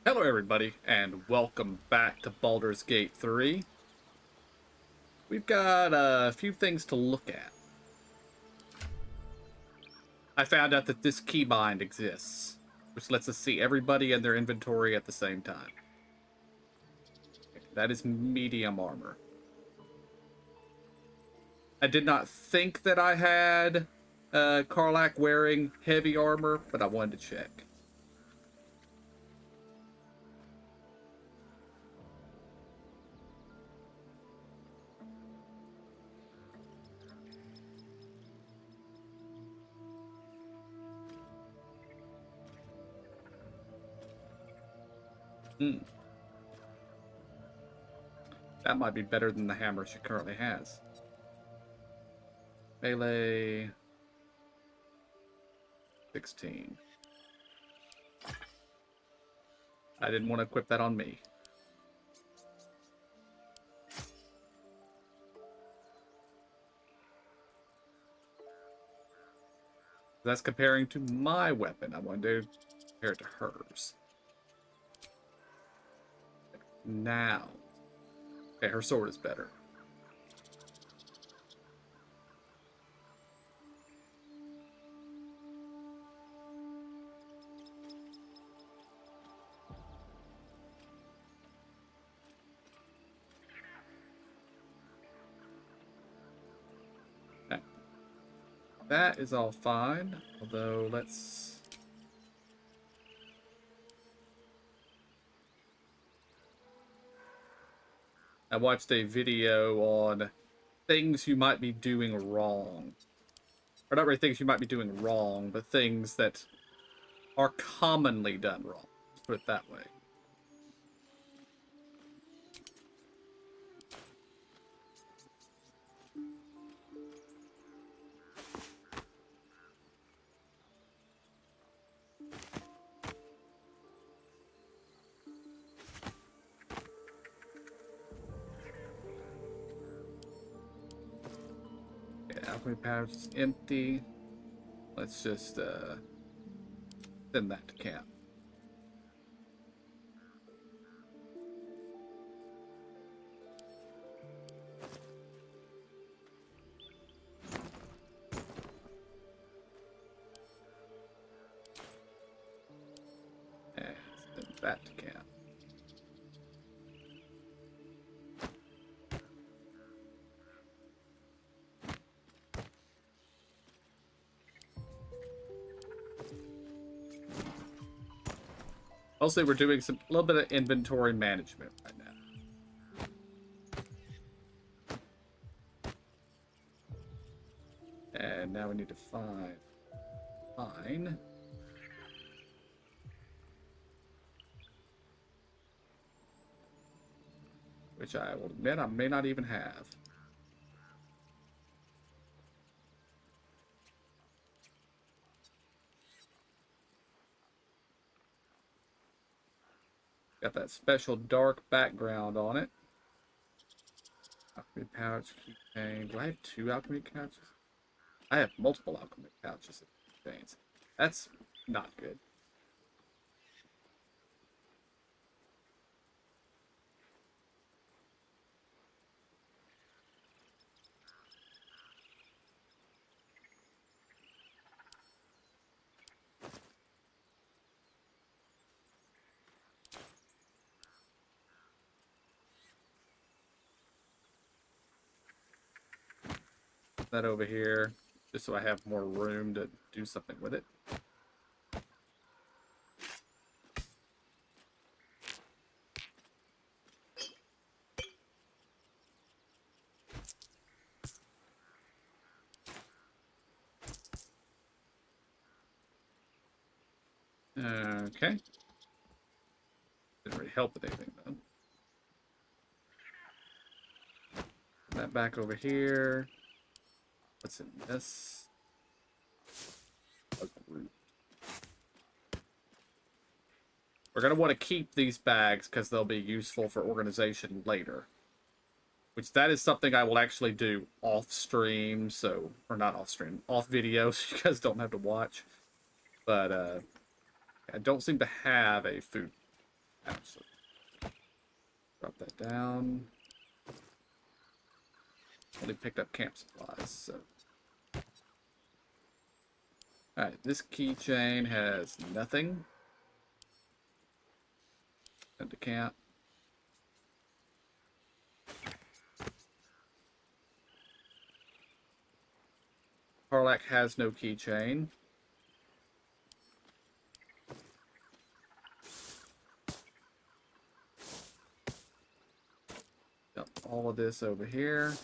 Hello everybody, and welcome back to Baldur's Gate 3. We've got a few things to look at. I found out that this keybind exists, which lets us see everybody and their inventory at the same time. That is medium armor. I did not think that I had Karlach wearing heavy armor, but I wanted to check. Hmm. That might be better than the hammer she currently has. Melee 16. I didn't want to equip that on me. That's comparing to my weapon. I wanted to compare it to hers. Now. Okay, her sword is better. Okay. That is all fine. Although, let's... I watched a video on things you might be doing wrong. Or not really things you might be doing wrong, but things that are commonly done wrong. Let's put it that way. Okay, alchemy pouch is empty. Let's just send that to camp. And send that to camp. Mostly we're doing a little bit of inventory management right now. And now we need to find mine. Which I will admit I may not even have. Got that special dark background on it. Alchemy pouch, keychain. Do I have two alchemy pouches? I have multiple alchemy pouches and keychains. That's not good. Put that over here, just so I have more room to do something with it. Okay. Didn't really help with anything though. Put that back over here. What's in this? A group. We're going to want to keep these bags because they'll be useful for organization later. Which that is something I will actually do off stream, so... Or not off stream, off video, so you guys don't have to watch. But, I don't seem to have a food So drop that down. Only picked up camp supplies, so. Alright, this keychain has nothing. Send to camp. Harlack has no keychain. Dump all of this over here.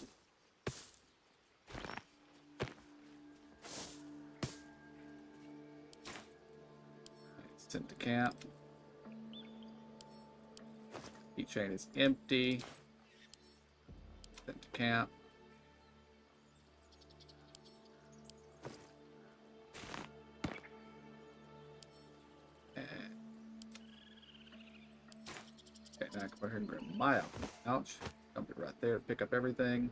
Sent to camp. Keychain is empty. Sent to camp. Okay, now I can go ahead and grab my alchemy pouch. Dump it right there to pick up everything.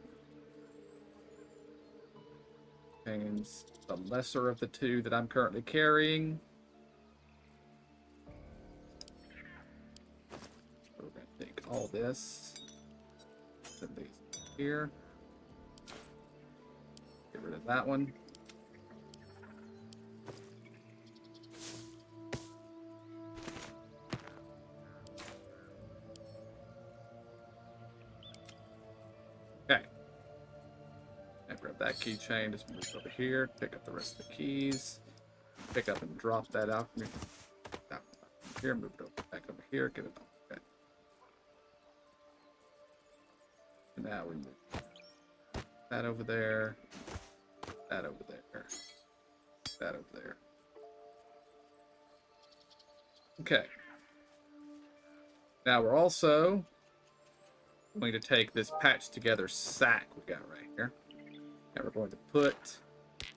Contains the lesser of the two that I'm currently carrying. So we're going to take all this. Put these here. Get rid of that one. Okay. Now grab that keychain, just move it over here, pick up the rest of the keys, pick up and drop that out here, move it over, back over here, get it on. Okay. And now we move that over there, that over there, that over there. Okay. Now we're also going to take this patched together sack we got right here. And we're going to put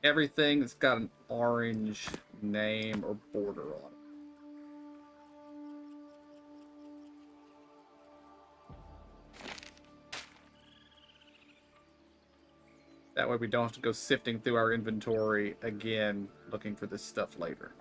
everything that's got an orange name or border on it. That way we don't have to go sifting through our inventory again looking for this stuff later.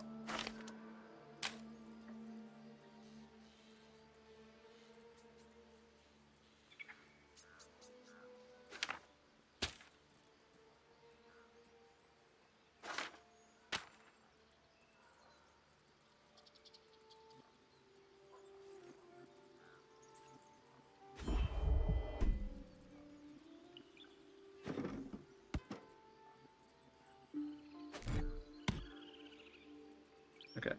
Okay.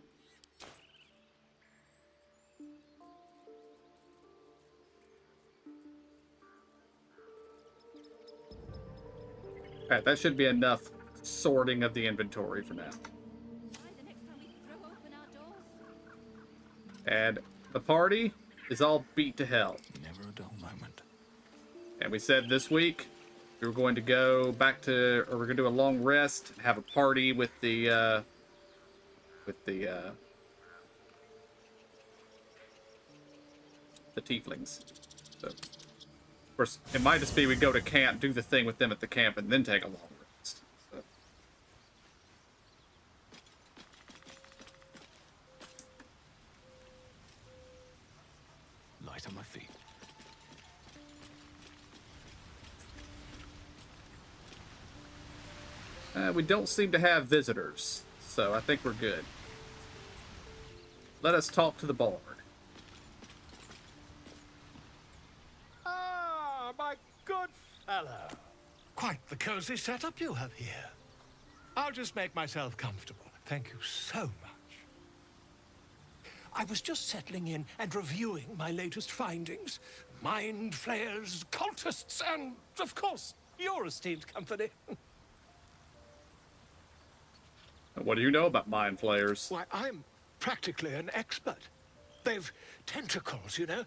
Alright, that should be enough sorting of the inventory for now. And the party is all beat to hell. Never a dull moment. And we said this week we were going to go back to, or we're going to do a long rest, have a party with the tieflings. So, of course, it might just be we go to camp, do the thing with them at the camp, and then take a long rest. So. Light on my feet. We don't seem to have visitors, so I think we're good. Let us talk to the Bard. Ah, my good fellow. Quite the cozy setup you have here. I'll just make myself comfortable. Thank you so much. I was just settling in and reviewing my latest findings. Mind flayers, cultists, and, of course, your esteemed company. What do you know about mind flayers? Why, I'm practically an expert. They've tentacles, you know.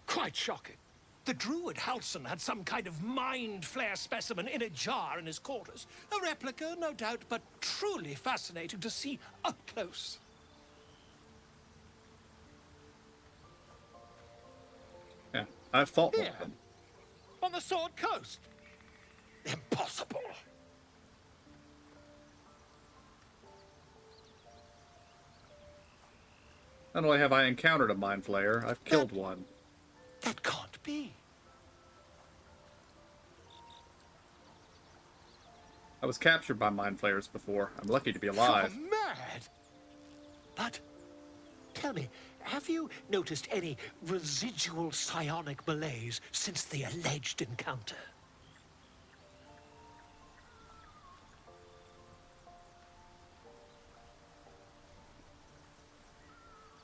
Quite shocking. The druid Halson had some kind of mind flare specimen in a jar in his quarters. A replica, no doubt, but truly fascinating to see up close. Yeah, I've fought one Here, of them. on the Sword Coast. Impossible. Not only have I encountered a mind flayer, I've killed one. That can't be. I was captured by mind flayers before. I'm lucky to be You're alive. mad. But tell me, have you noticed any residual psionic malaise since the alleged encounter?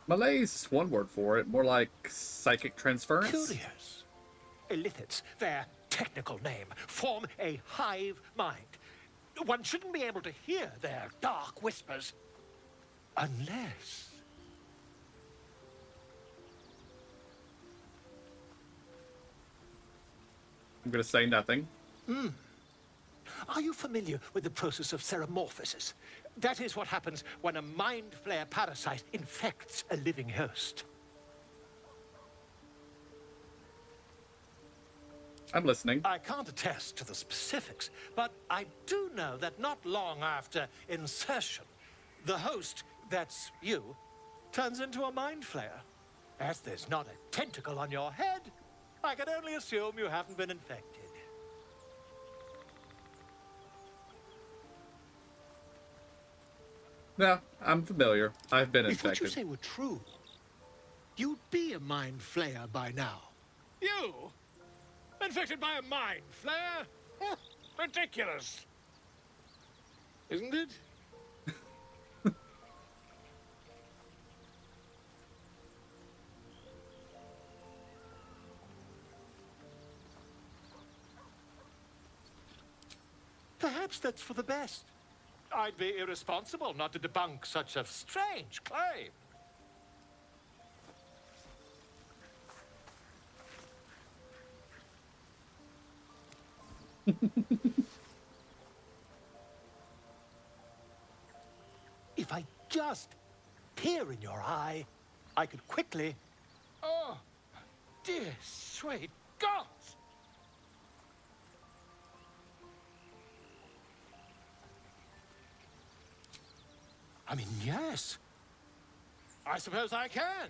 Malaise is one word for it, more like psychic transference. Curious. Illithids, their technical name, form a hive mind. One shouldn't be able to hear their dark whispers unless... I'm going to say nothing. Are you familiar with the process of ceremorphosis? That is what happens when a mind flare parasite infects a living host. I'm listening. I can't attest to the specifics, but I do know that not long after insertion, the host, that's you, turns into a mind flare. As there's not a tentacle on your head, I can only assume you haven't been infected. No, I'm familiar. I've been If what you infected. say were true, you'd be a mind flayer by now. You? Infected by a mind flare? Ridiculous. Isn't it? Perhaps that's for the best. I'd be irresponsible not to debunk such a strange claim. If I just peer in your eye, I could quickly... Oh, dear sweet God! I mean, yes. I suppose I can.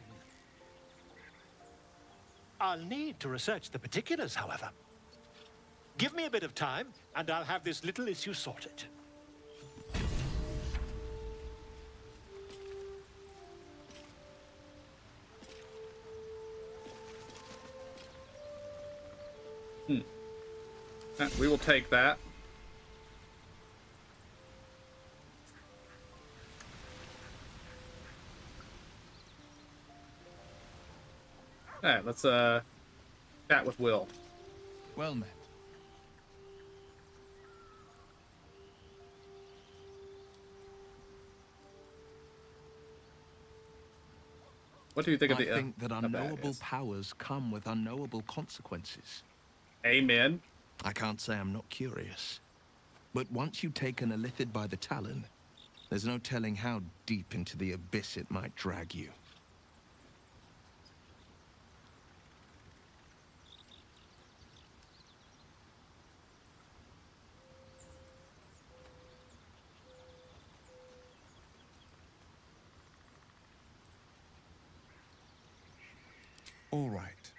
I'll need to research the particulars, however. Give me a bit of time, and I'll have this little issue sorted. We will take that. Alright, let's chat with Will. Well met. What do you think of the... I think that of unknowable yes. powers come with unknowable consequences. Amen. I can't say I'm not curious. But once you've taken a Lithid by the talon, there's no telling how deep into the abyss it might drag you. All right.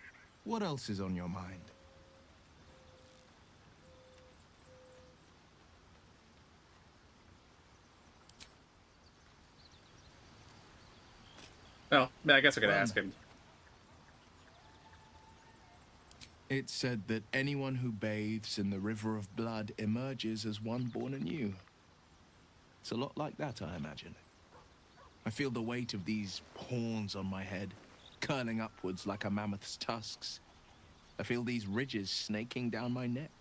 What else is on your mind? Well, I guess I could ask him. It's said that anyone who bathes in the river of blood emerges as one born anew. It's a lot like that, I imagine. I feel the weight of these horns on my head, curling upwards like a mammoth's tusks. I feel these ridges snaking down my neck.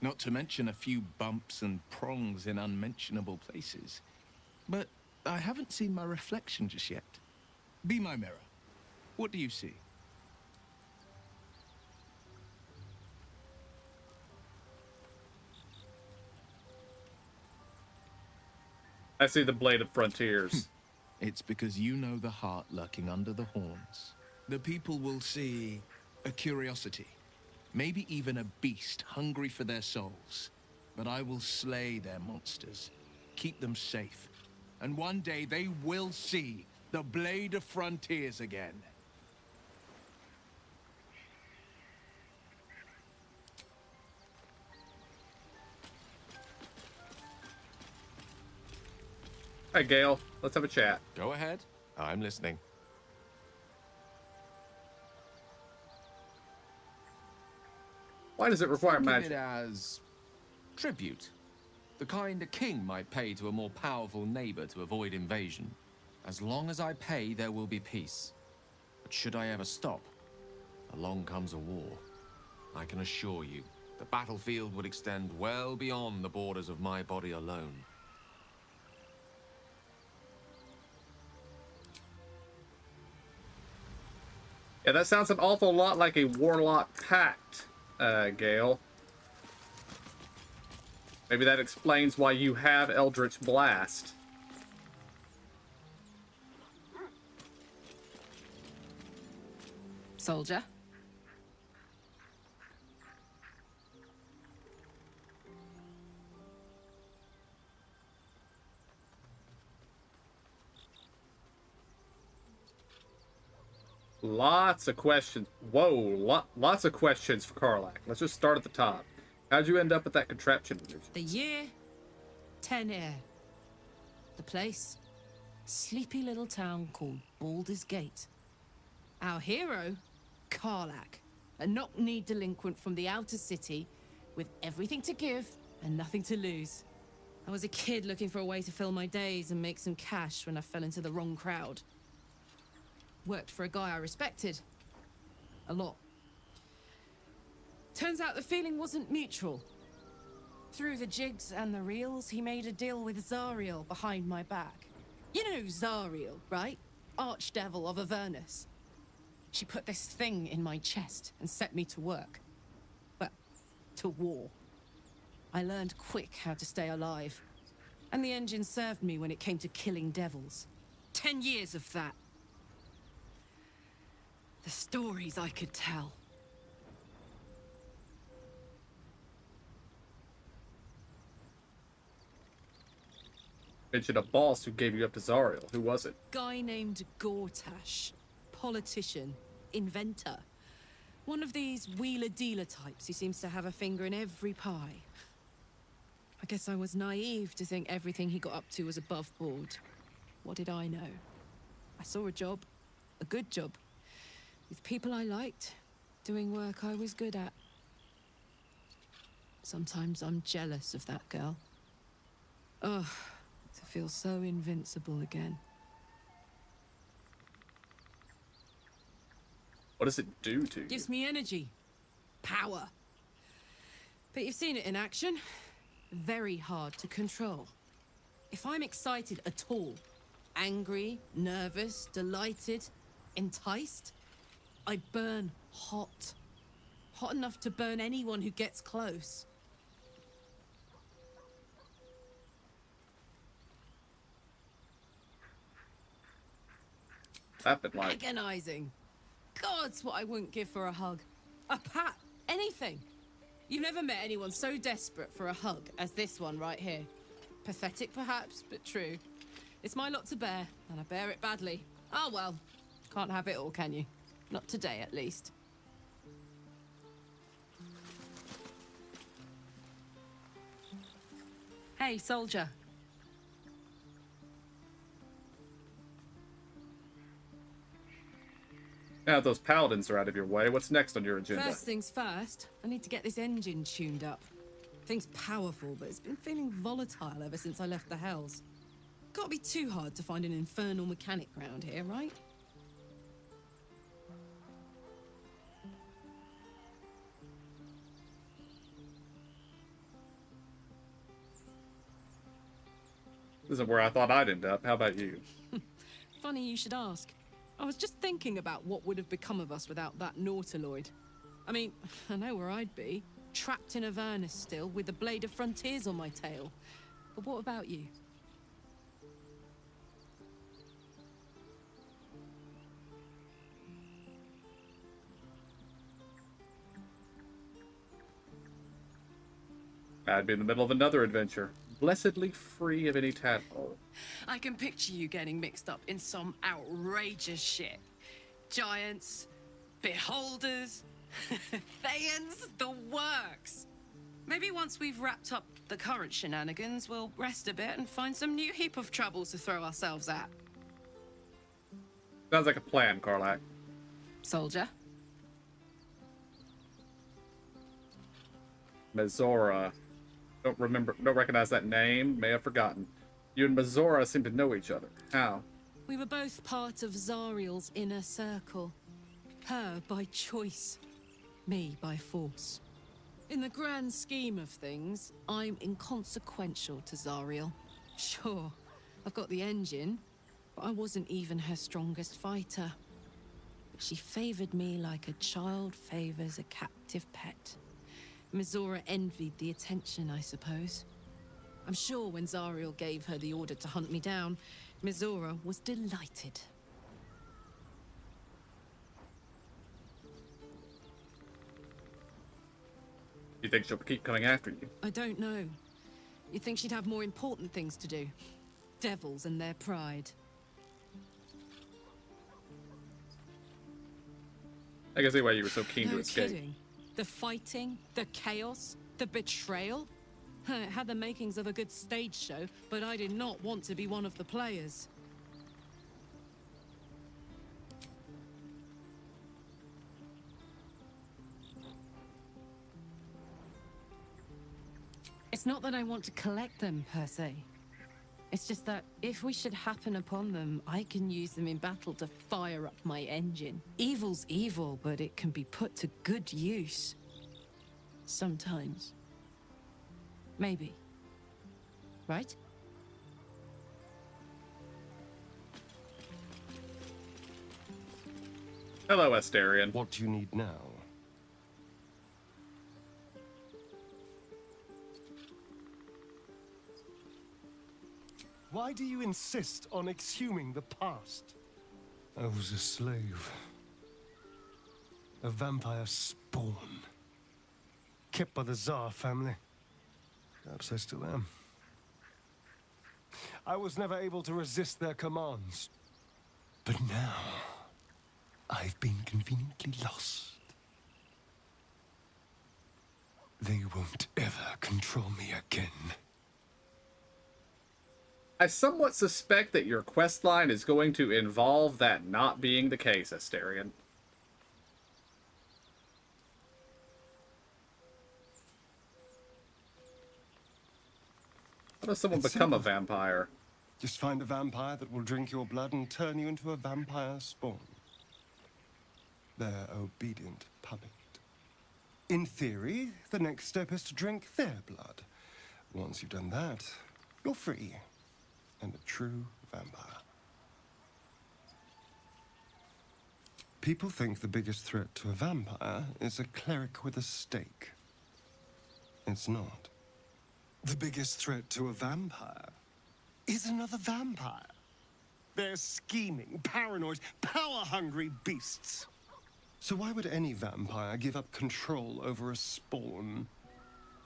Not to mention a few bumps and prongs in unmentionable places. But I haven't seen my reflection just yet. Be my mirror. What do you see? I see the blade of frontiers. It's because you know the heart lurking under the horns. The people will see a curiosity, maybe even a beast hungry for their souls. But I will slay their monsters, keep them safe, and one day they will see The Blade of Frontiers again. Hey, Gale. Let's have a chat. Go ahead. I'm listening. Why does it require Think magic? of it as tribute. The kind a king might pay to a more powerful neighbor to avoid invasion. As long as I pay, there will be peace. But should I ever stop, along comes a war. I can assure you, the battlefield would extend well beyond the borders of my body alone. Yeah, that sounds an awful lot like a warlock pact, Gale. Maybe that explains why you have Eldritch Blast. Soldier. Lots of questions. Whoa, lots of questions for Karlach. Let's just start at the top. How'd you end up at that contraption? The year, 10 air. The place, sleepy little town called Baldur's Gate. Our hero, Karlach, a knock-knee delinquent from the outer city with everything to give and nothing to lose. I was a kid looking for a way to fill my days and make some cash when I fell into the wrong crowd. Worked for a guy I respected. A lot. Turns out the feeling wasn't mutual. Through the jigs and the reels, he made a deal with Zariel behind my back. You know Zariel, right? Archdevil of Avernus. She put this thing in my chest and set me to work. Well, to war. I learned quick how to stay alive. And the engine served me when it came to killing devils. 10 years of that. The stories I could tell. Mentioned a boss who gave you up to Zariel. Who was it? Guy named Gortash. Politician. Inventor. One of these wheeler-dealer types who seems to have a finger in every pie. I guess I was naive to think everything he got up to was above board. What did I know? I saw a job. A good job. With people I liked, doing work I was good at. Sometimes I'm jealous of that girl. Ugh, to feel so invincible again. What does it do to you? Gives me energy. Power. But you've seen it in action. Very hard to control. If I'm excited at all, angry, nervous, delighted, enticed, I burn hot. Hot enough to burn anyone who gets close. Happened like Agonizing. God's what I wouldn't give for a hug. A pat. Anything. You've never met anyone so desperate for a hug as this one right here. Pathetic perhaps, but true. It's my lot to bear, and I bear it badly. Ah well, can't have it all, can you? Not today, at least. Hey, soldier. now those paladins are out of your way. What's next on your agenda? First things first, I need to get this engine tuned up. Thing's powerful, but it's been feeling volatile ever since I left the Hells. Can't be too hard to find an infernal mechanic round here, right? This isn't where I thought I'd end up. How about you? Funny you should ask. I was just thinking about what would have become of us without that Nautiloid. I mean, I know where I'd be. Trapped in Avernus still, with the Blade of Frontiers on my tail. But what about you? I'd be in the middle of another adventure. blessedly free of any tadpole. I can picture you getting mixed up in some outrageous shit. Giants, beholders, Thayans, the works. Maybe once we've wrapped up the current shenanigans, we'll rest a bit and find some new heap of trouble to throw ourselves at. Sounds like a plan, Karlak. Soldier? Mizora. Don't recognize that name. May have forgotten. You and Mizora seem to know each other. How? We were both part of Zariel's inner circle. Her by choice, me by force. In the grand scheme of things, I'm inconsequential to Zariel. Sure, I've got the engine, but I wasn't even her strongest fighter. She favored me like a child favors a captive pet. Mizora envied the attention, I suppose. I'm sure when Zariel gave her the order to hunt me down, Mizora was delighted. You think she'll keep coming after you? I don't know. You'd think she'd have more important things to do. Devils and their pride. I can see why you were so keen to No escape. kidding. The fighting, the chaos, the betrayal. It had the makings of a good stage show, but I did not want to be one of the players. It's not that I want to collect them, per se. It's just that if we should happen upon them, I can use them in battle to fire up my engine. Evil's evil, but it can be put to good use. Sometimes. Maybe. Right? Hello, Astarion. What do you need now? Why do you insist on exhuming the past? I was a slave. A vampire spawn. Kept by the Tsar family. Perhaps I still am. I was never able to resist their commands. But now, I've been conveniently lost. They won't ever control me again. I somewhat suspect that your questline is going to involve that not being the case, Astarion. How does someone become a vampire? Just find a vampire that will drink your blood and turn you into a vampire spawn. Their obedient puppet. In theory, the next step is to drink their blood. Once you've done that, you're free. And a true vampire. People think the biggest threat to a vampire is a cleric with a stake. It's not. The biggest threat to a vampire is another vampire. They're scheming, paranoid, power-hungry beasts. So why would any vampire give up control over a spawn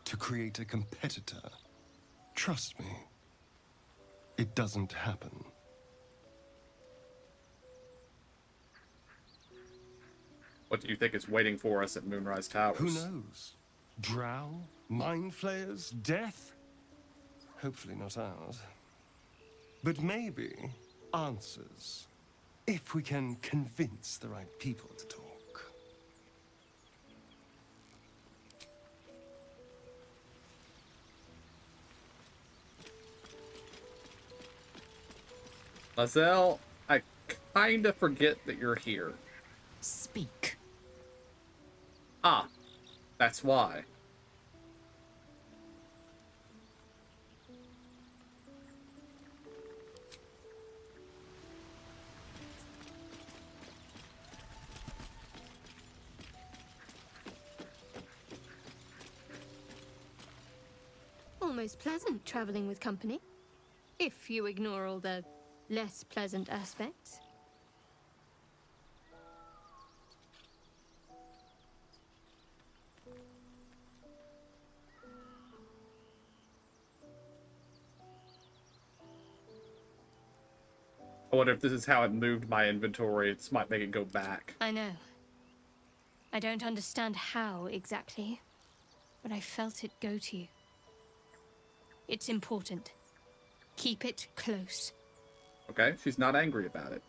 to create a competitor? Trust me. It doesn't happen. What do you think is waiting for us at Moonrise Towers? Who knows? Drow? Mind flayers? Death? Hopefully not ours. But maybe answers. If we can convince the right people to talk. Lae'zel, I kinda forget that you're here. Speak. Ah, that's why. Almost pleasant traveling with company, if you ignore all the less pleasant aspects. wonder if this is how it moved my inventory. It might make it go back. I know. I don't understand how exactly, but I felt it go to you. It's important. Keep it close. Okay, she's not angry about it.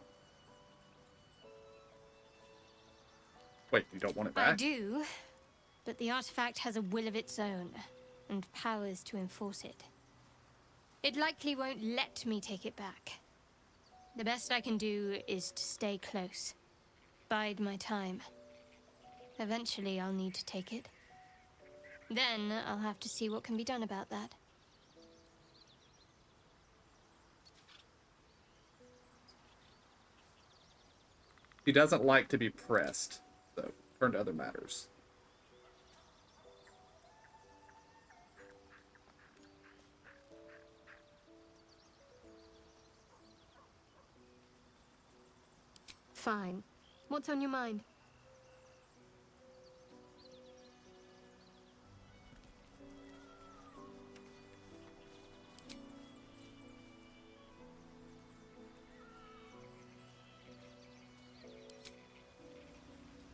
Wait, you don't want it back? I do, but the artifact has a will of its own, and powers to enforce it. It likely won't let me take it back. The best I can do is to stay close. Bide my time. Eventually, I'll need to take it. Then, I'll have to see what can be done about that. He doesn't like to be pressed, so turn to other matters. Fine. What's on your mind?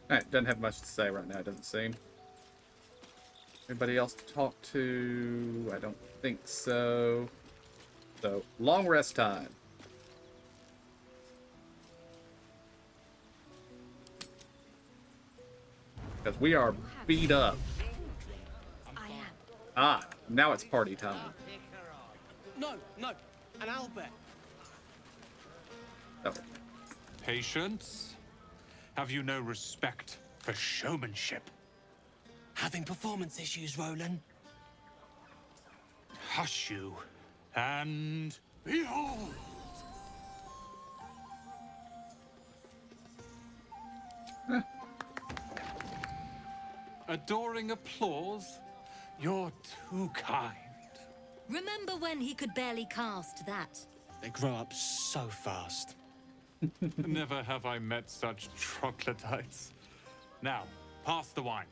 Alright, doesn't have much to say right now, it doesn't seem. Anybody else to talk to? I don't think so. So, long rest time. Because we are beat up. I am. Ah, now it's party time. No, an Albert. Oh. Patience? Have you no respect for showmanship? Having performance issues, Roland. Hush you, and behold! Adoring applause? You're too kind. Remember when he could barely cast that? They grow up so fast. Never have I met such troglodytes. Now, pass the wine.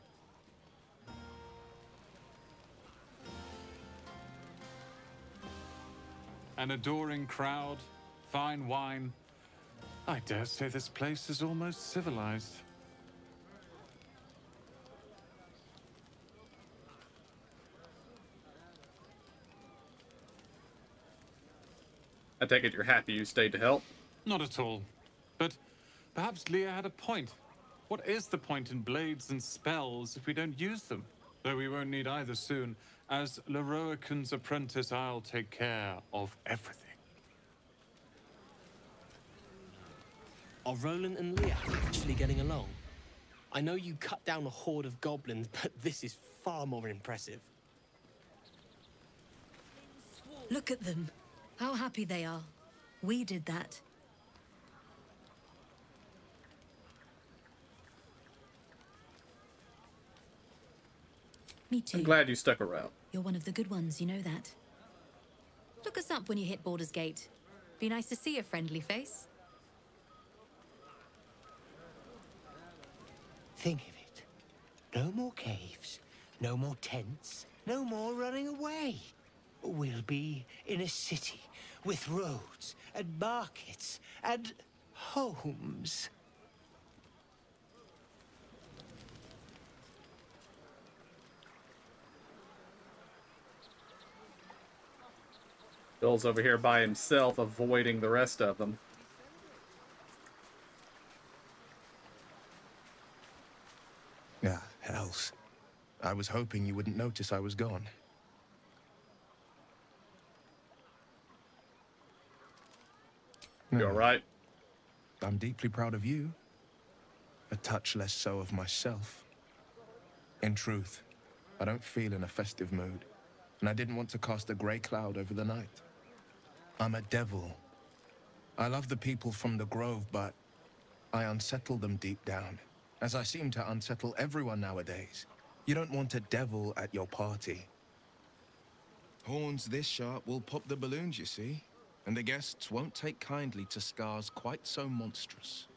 An adoring crowd, fine wine. I dare say this place is almost civilized. I take it you're happy you stayed to help? Not at all. But perhaps Leah had a point. What is the point in blades and spells if we don't use them? Though we won't need either soon. As Leroican's apprentice, I'll take care of everything. Are Roland and Leah actually getting along? I know you cut down a horde of goblins, but this is far more impressive. Look at them. How happy they are. We did that. Me too. I'm glad you stuck around. You're one of the good ones, you know that. Look us up when you hit Baldur's Gate. Be nice to see a friendly face. Think of it. No more caves, no more tents, no more running away. We'll be in a city with roads and markets and homes. Bill's over here by himself, avoiding the rest of them. Ah, hells. I was hoping you wouldn't notice I was gone. You alright? I'm deeply proud of you. A touch less so of myself. In truth, I don't feel in a festive mood, and I didn't want to cast a grey cloud over the night. I'm a devil. I love the people from the Grove, but I unsettle them deep down, as I seem to unsettle everyone nowadays. You don't want a devil at your party. Horns this sharp will pop the balloons, you see, and the guests won't take kindly to scars quite so monstrous.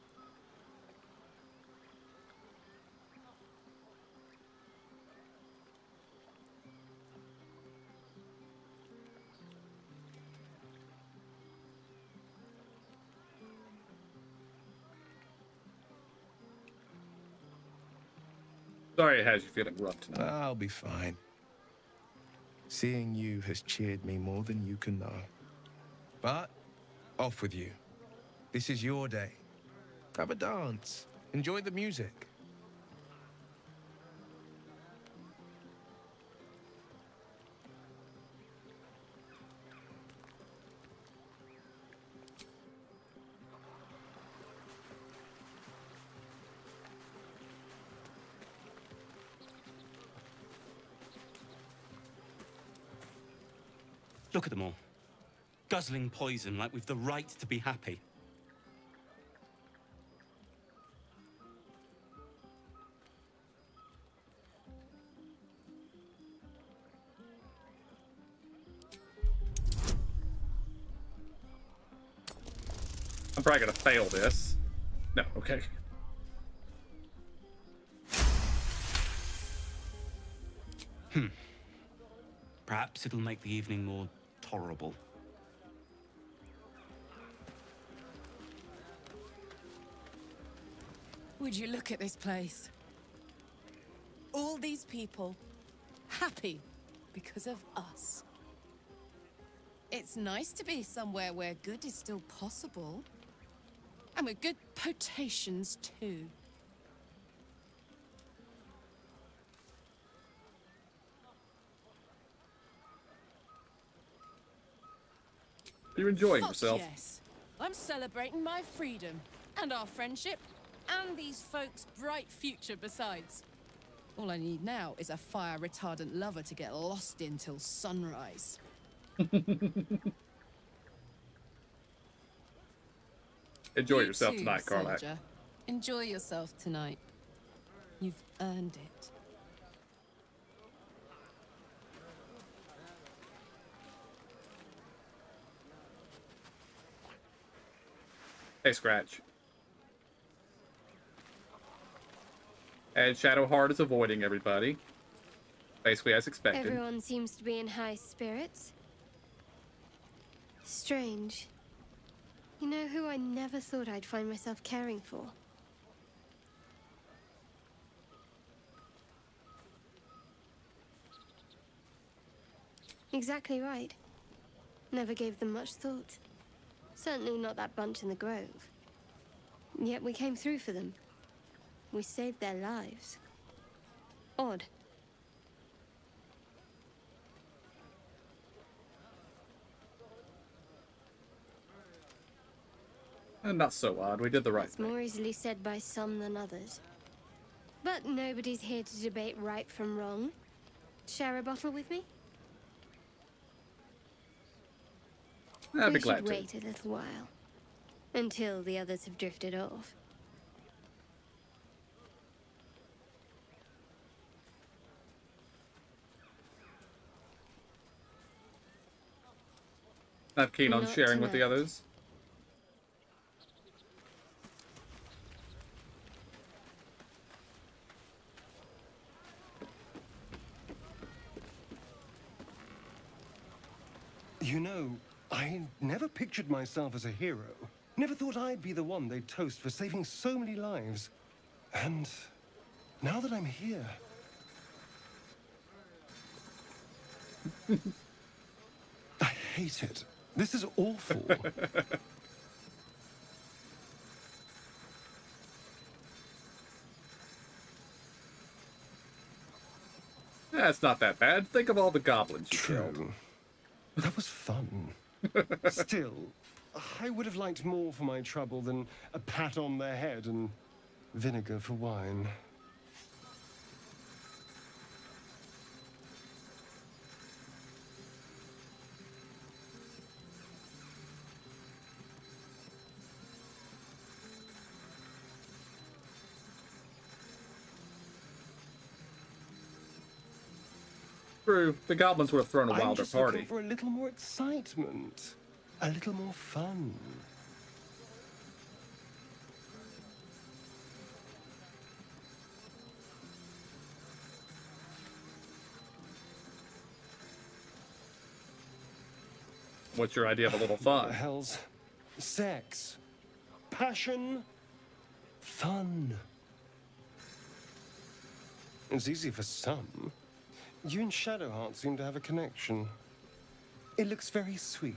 Sorry it has you feeling rough tonight. I'll be fine. Seeing you has cheered me more than you can know. But off with you. This is your day. Have a dance. Enjoy the music. Look at them all. Guzzling poison like we've the right to be happy. I'm probably gonna fail this. No, okay. Perhaps it'll make the evening more tolerable. Would you look at this place? All these people happy because of us. It's nice to be somewhere where good is still possible. And with good potations too. You're enjoying Fuck yourself. Yes. I'm celebrating my freedom and our friendship and these folks' bright future besides. All I need now is a fire-retardant lover to get lost in till sunrise. Enjoy You yourself too, tonight, Karlach. soldier. Enjoy yourself tonight. You've earned it. Hey, Scratch. And Shadowheart is avoiding everybody. Basically as expected. Everyone seems to be in high spirits. Strange. You know who I never thought I'd find myself caring for? Exactly right. Never gave them much thought. Certainly not that bunch in the grove. Yet we came through for them. We saved their lives. Odd. And not so odd. We did the right It's thing. more easily said by some than others. But nobody's here to debate right from wrong. Share a bottle with me? I'd be We glad should to. wait a little while. Until the others have drifted off. Not keen on Not sharing with the tonight. others. You know, I never pictured myself as a hero. Never thought I'd be the one they'd toast for saving so many lives. And now that I'm here... I hate it. This is awful. That's not that bad. Think of all the goblins you killed. True. That was fun. Still, I would have liked more for my trouble than a pat on the head and vinegar for wine. True. The goblins would have thrown a I'm wilder just party. looking for a little more excitement, a little more fun. What's your idea of a little What fun? the hell's sex, passion, fun. It's easy for some. You and Shadowheart seem to have a connection. It looks very sweet.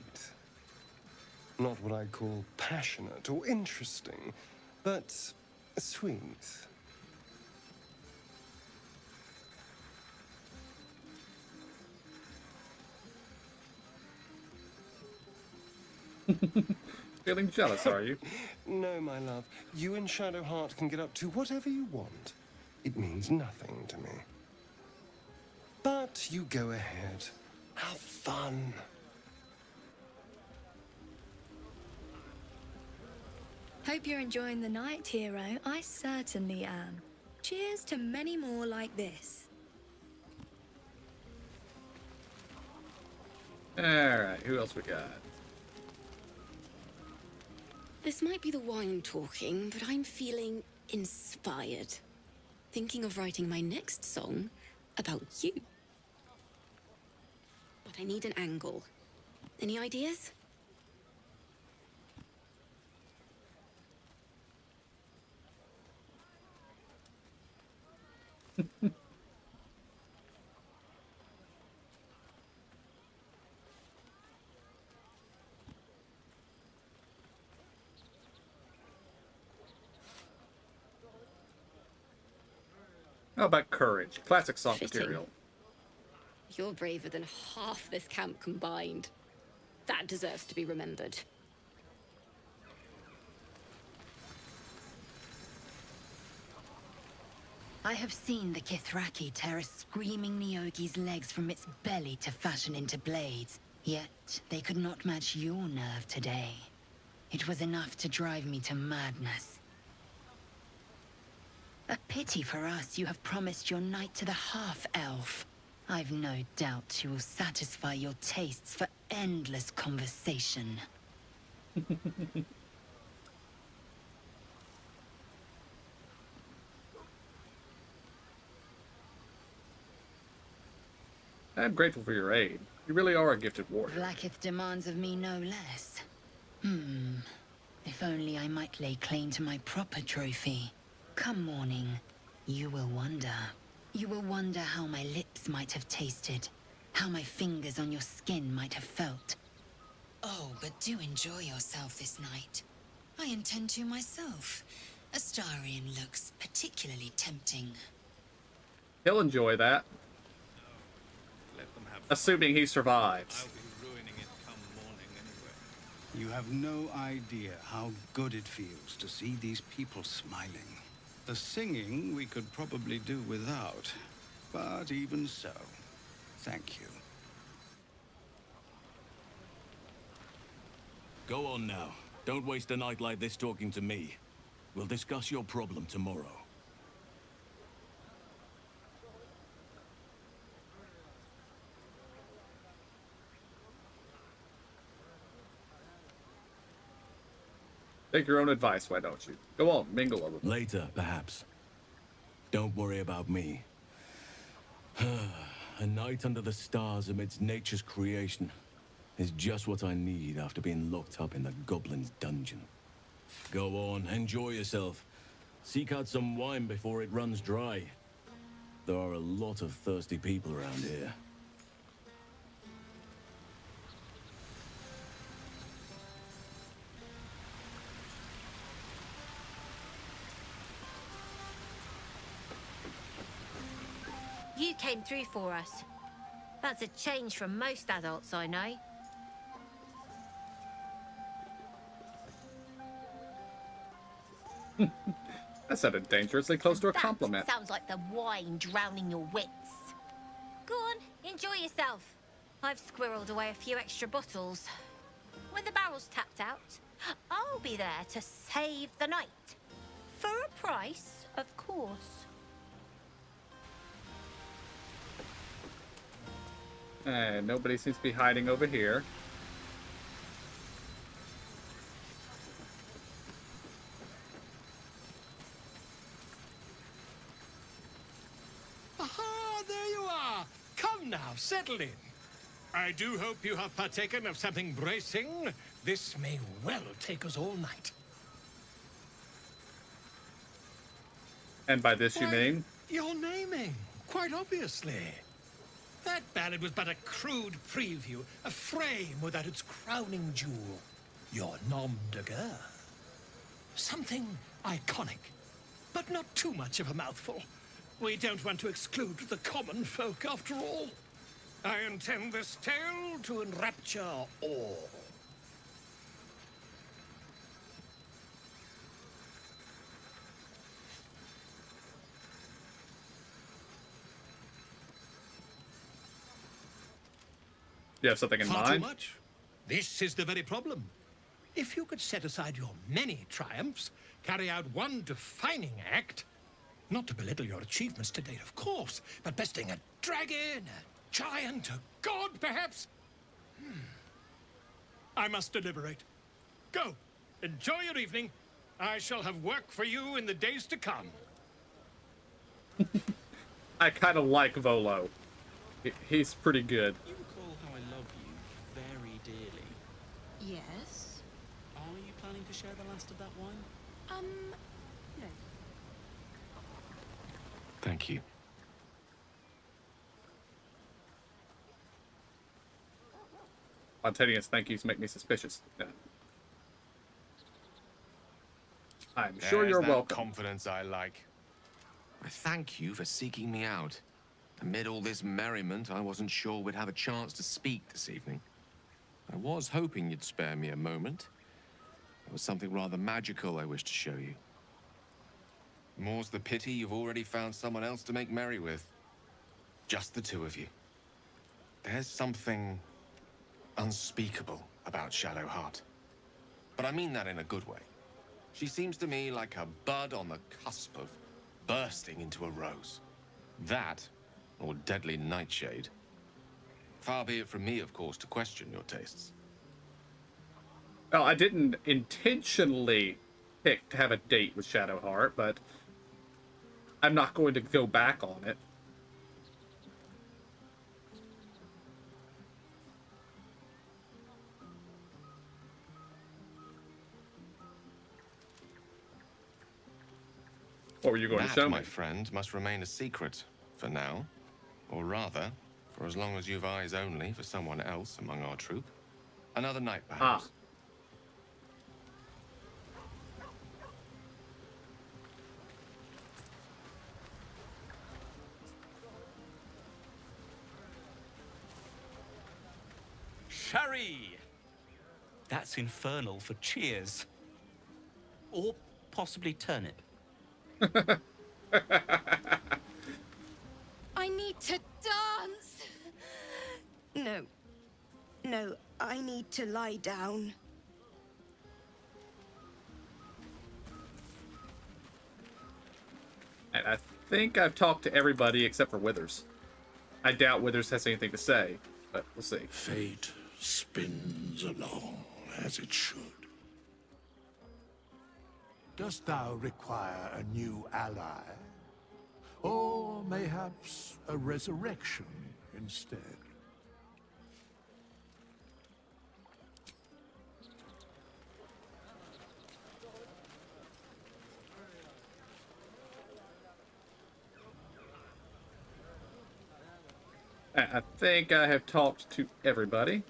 Not what I'd call passionate or interesting, but sweet. Feeling jealous, are you? No, my love. You and Shadowheart can get up to whatever you want. It means nothing to me. But you go ahead. Have fun. Hope you're enjoying the night, hero. I certainly am. Cheers to many more like this. Alright, who else we got? This might be the wine talking, but I'm feeling inspired. Thinking of writing my next song about you. But I need an angle. Any ideas? How about courage? Classic song Fitting. material. You're braver than half this camp combined. That deserves to be remembered. I have seen the Kithraki tear a screaming Neogi's legs from its belly to fashion into blades. Yet, they could not match your nerve today. It was enough to drive me to madness. A pity for us you have promised your knight to the half-elf. I've no doubt you will satisfy your tastes for endless conversation. I'm grateful for your aid. You really are a gifted warrior. Vlaakith demands of me no less. If only I might lay claim to my proper trophy. Come morning, you will wonder. You will wonder how my lips might have tasted, how my fingers on your skin might have felt. Oh, but do enjoy yourself this night. I intend to myself. Astarion looks particularly tempting. He'll enjoy that. Assuming he survives. I'll be ruining it come morning anyway. You have no idea how good it feels to see these people smiling. The singing we could probably do without, but even so, thank you. Go on now. Don't waste a night like this talking to me. We'll discuss your problem tomorrow. Take your own advice, why don't you? Go on, mingle a little. Later, perhaps. Don't worry about me. A night under the stars amidst nature's creation is just what I need after being locked up in the goblin's dungeon. Go on, enjoy yourself. Seek out some wine before it runs dry. There are a lot of thirsty people around here. You came through for us. That's a change from most adults I know. That sounded dangerously close to a compliment. Sounds like the wine drowning your wits. Go on, enjoy yourself. I've squirreled away a few extra bottles. When the barrel's tapped out, I'll be there to save the night. For a price, of course. Nobody seems to be hiding over here. Aha, there you are. Come now, settle in. I do hope you have partaken of something bracing. This may well take us all night. And by this you mean? Your naming, quite obviously. That ballad was but a crude preview, a frame without its crowning jewel. Your nom de guerre. Something iconic, but not too much of a mouthful. We don't want to exclude the common folk, after all. I intend this tale to enrapture all. You have something in Far mind? too much. This is the very problem. If you could set aside your many triumphs, carry out one defining act, not to belittle your achievements to date, of course, but besting a dragon, a giant, a god, perhaps. I must deliberate. Go. Enjoy your evening. I shall have work for you in the days to come. I kind of like Volo. He's pretty good. You recall how I love you very dearly. Yes? Are you planning to share the last of that wine? No. Thank you. Spontaneous thank yous make me suspicious. Yeah. I'm sure There's you're that welcome. confidence I like. I thank you for seeking me out. Amid all this merriment, I wasn't sure we'd have a chance to speak this evening. I was hoping you'd spare me a moment. There was something rather magical I wished to show you. More's the pity you've already found someone else to make merry with. Just the two of you. There's something unspeakable about Shadowheart. But I mean that in a good way. She seems to me like a bud on the cusp of bursting into a rose. That, or deadly nightshade. Far be it from me, of course, to question your tastes. Well, I didn't intentionally pick to have a date with Shadowheart, but I'm not going to go back on it. What were you going to show me? My friend, must remain a secret for now. Or rather, for as long as you've eyes only for someone else among our troop. Another night, perhaps. Sherry! That's infernal for cheers. Or possibly turnip. I need to dance! No. No, I need to lie down. And I think I've talked to everybody except for Withers. I doubt Withers has anything to say, but we'll see. Fate spins along as it should. Dost thou require a new ally? Or mayhaps a resurrection instead? I think I have talked to everybody.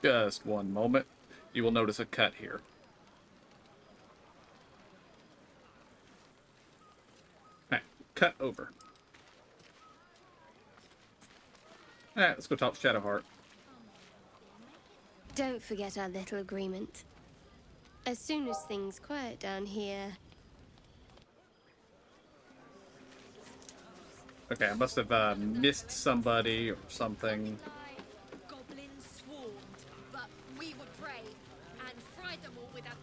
Just one moment. You will notice a cut here. Alright, cut over. Alright, let's go talk to Shadowheart. Don't forget our little agreement. As soon as things quiet down here... Okay, I must have missed somebody or something. We were brave and fried them all with a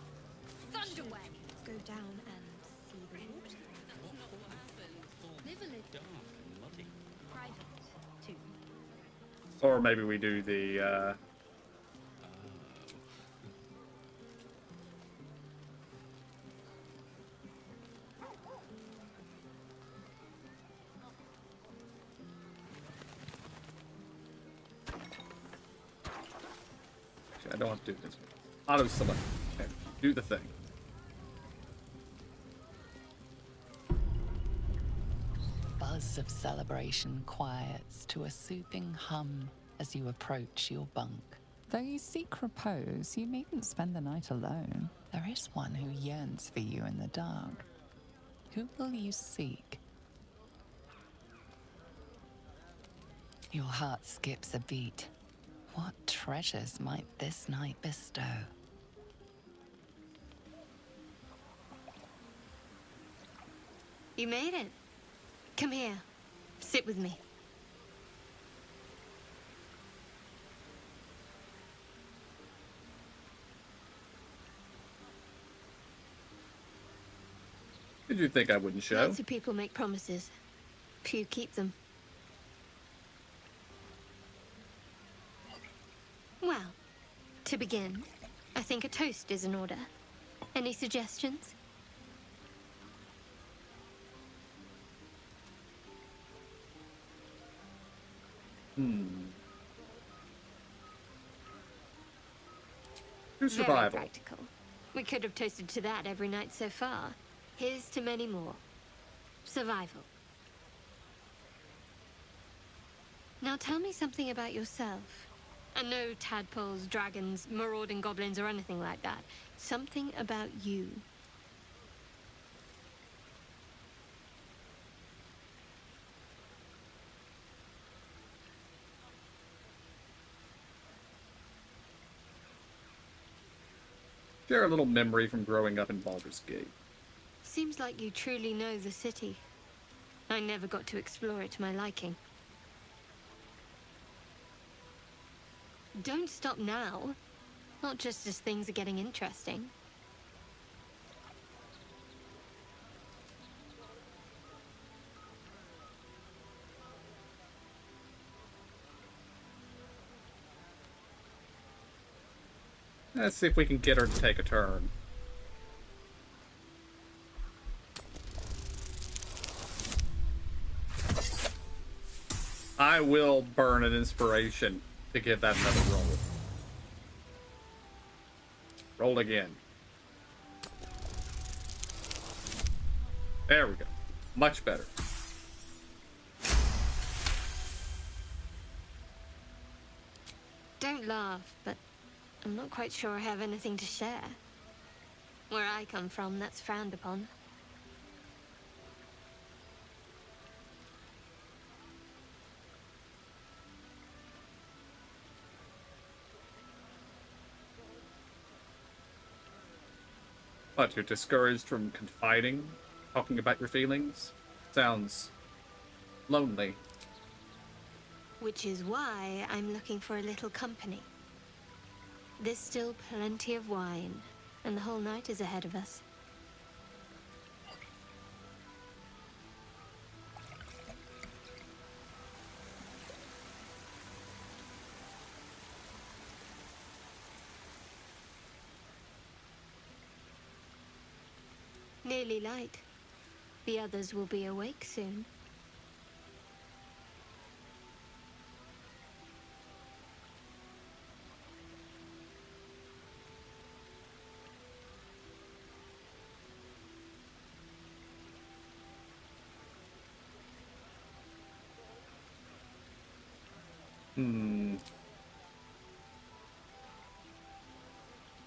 thunderwave. Go down and see the water. Dark and muddy. Or maybe we do the, I don't want to do this. Auto select. Okay. Do the thing. Buzz of celebration quiets to a soothing hum as you approach your bunk. Though you seek repose, you needn't spend the night alone. There is one who yearns for you in the dark. Who will you seek? Your heart skips a beat. What treasures might this night bestow? You made it. Come here. Sit with me. Did you think I wouldn't show? Lots of people make promises. Few keep them. Well, to begin, I think a toast is in order. Any suggestions? To survival. Very practical. We could have toasted to that every night so far. Here's to many more. Survival. Now tell me something about yourself. And no tadpoles, dragons, marauding goblins, or anything like that. Something about you. Share a little memory from growing up in Baldur's Gate. Seems like you truly know the city. I never got to explore it to my liking. Don't stop now. Not just as things are getting interesting. Let's see if we can get her to take a turn. I will burn an inspiration to give that another roll. Roll again. There we go. Much better. Don't laugh, but I'm not quite sure I have anything to share. Where I come from, that's frowned upon. What, you're discouraged from confiding? Talking about your feelings? Sounds lonely. Which is why I'm looking for a little company. There's still plenty of wine, and the whole night is ahead of us. Nearly light. The others will be awake soon.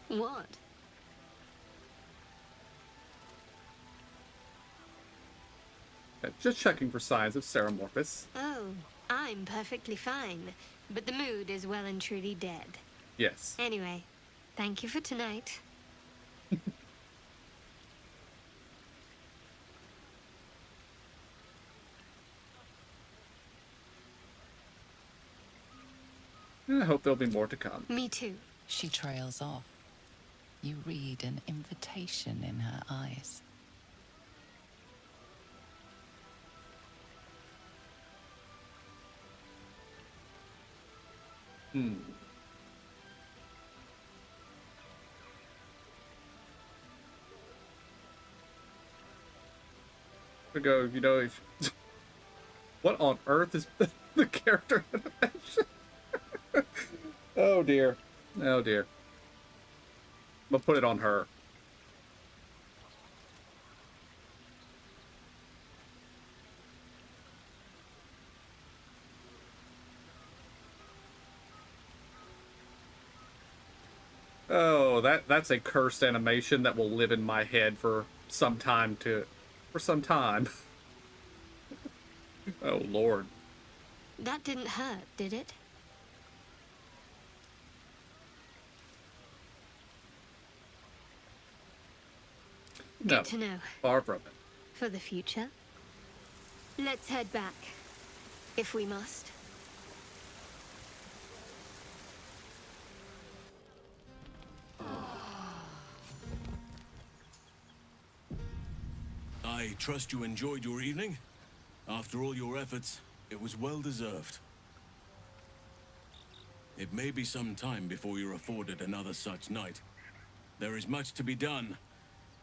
What? Just checking for signs of Ceramorphous. Oh, I'm perfectly fine, but the mood is well and truly dead. Yes. Anyway, thank you for tonight. I hope there'll be more to come. Me too. She trails off. You read an invitation in her eyes. Hmm. To go, you know, if what on earth is the character animation? Oh dear. Oh dear. I'm gonna put it on her. Oh, that's a cursed animation that will live in my head for some time for some time. Oh Lord. That didn't hurt, did it? No, Good to know. far from it. For the future. Let's head back, if we must. I trust you enjoyed your evening. After all your efforts, it was well deserved. It may be some time before you're afforded another such night. There is much to be done,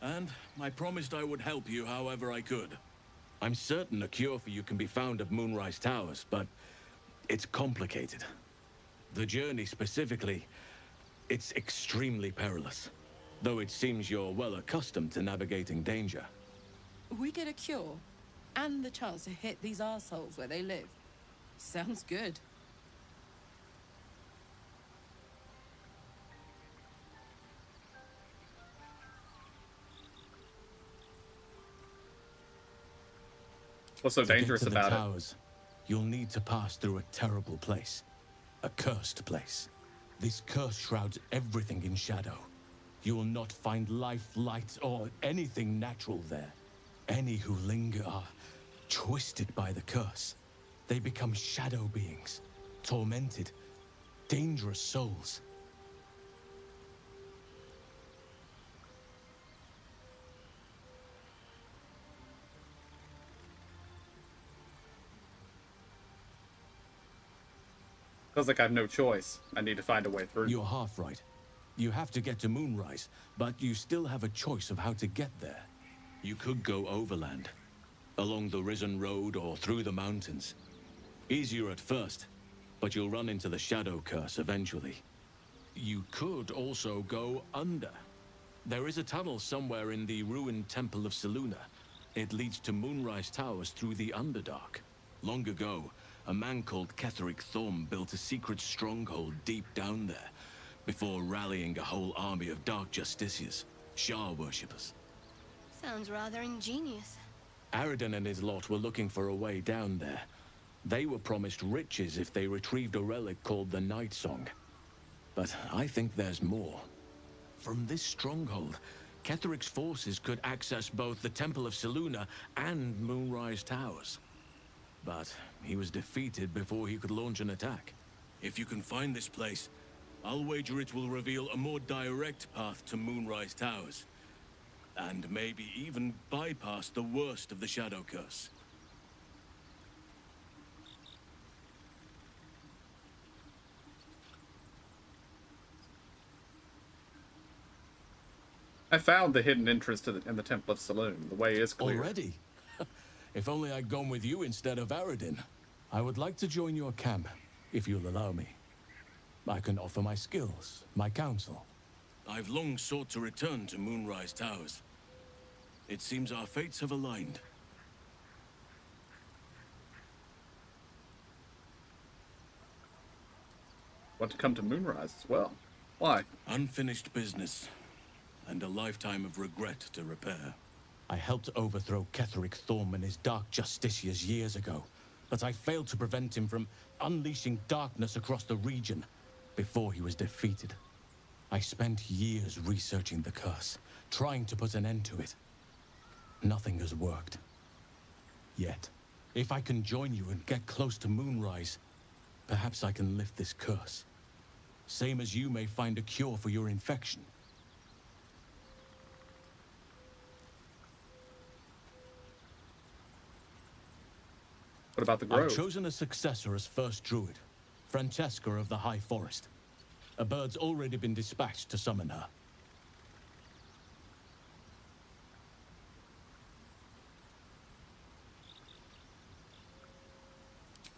and I promised I would help you however I could. I'm certain a cure for you can be found at Moonrise Towers, but it's complicated. The journey specifically, it's extremely perilous, though it seems you're well accustomed to navigating danger. We get a cure and the chance to hit these arseholes where they live. Sounds good. What's so dangerous to get to about the it? towers, you'll need to pass through a terrible place. A cursed place. This curse shrouds everything in shadow. You will not find life, light, or anything natural there. Any who linger are twisted by the curse. They become shadow beings, tormented, dangerous souls. Feels like I have no choice. I need to find a way through. You're half right. You have to get to Moonrise, but you still have a choice of how to get there. You could go overland, along the Risen Road or through the mountains. Easier at first, but you'll run into the Shadow Curse eventually. You could also go under. There is a tunnel somewhere in the ruined Temple of Selûne. It leads to Moonrise Towers through the Underdark. Long ago, a man called Ketheric Thorm built a secret stronghold deep down there, before rallying a whole army of Dark Justiciars, Shah worshippers. Sounds rather ingenious. Aridin and his lot were looking for a way down there. They were promised riches if they retrieved a relic called the Night Song. But I think there's more. From this stronghold, Ketheric's forces could access both the Temple of Selûne and Moonrise Towers. But he was defeated before he could launch an attack. If you can find this place, I'll wager it will reveal a more direct path to Moonrise Towers. And maybe even bypass the worst of the Shadow Curse. I found the hidden entrance to in the Temple of Selûne. The way is clear. Already? If only I'd gone with you instead of Aridin. I would like to join your camp, if you'll allow me. I can offer my skills, my counsel. I've long sought to return to Moonrise Towers. It seems our fates have aligned. Want to come to Moonrise as well? Why? Unfinished business, and a lifetime of regret to repair. I helped overthrow Ketheric Thorm and his Dark Justiciars years ago, but I failed to prevent him from unleashing darkness across the region before he was defeated. I spent years researching the curse, trying to put an end to it. Nothing has worked. Yet, if I can join you and get close to Moonrise, perhaps I can lift this curse. Same as you may find a cure for your infection. What about the Grove? I've chosen a successor as first druid. Francesca of the High Forest. A bird's already been dispatched to summon her.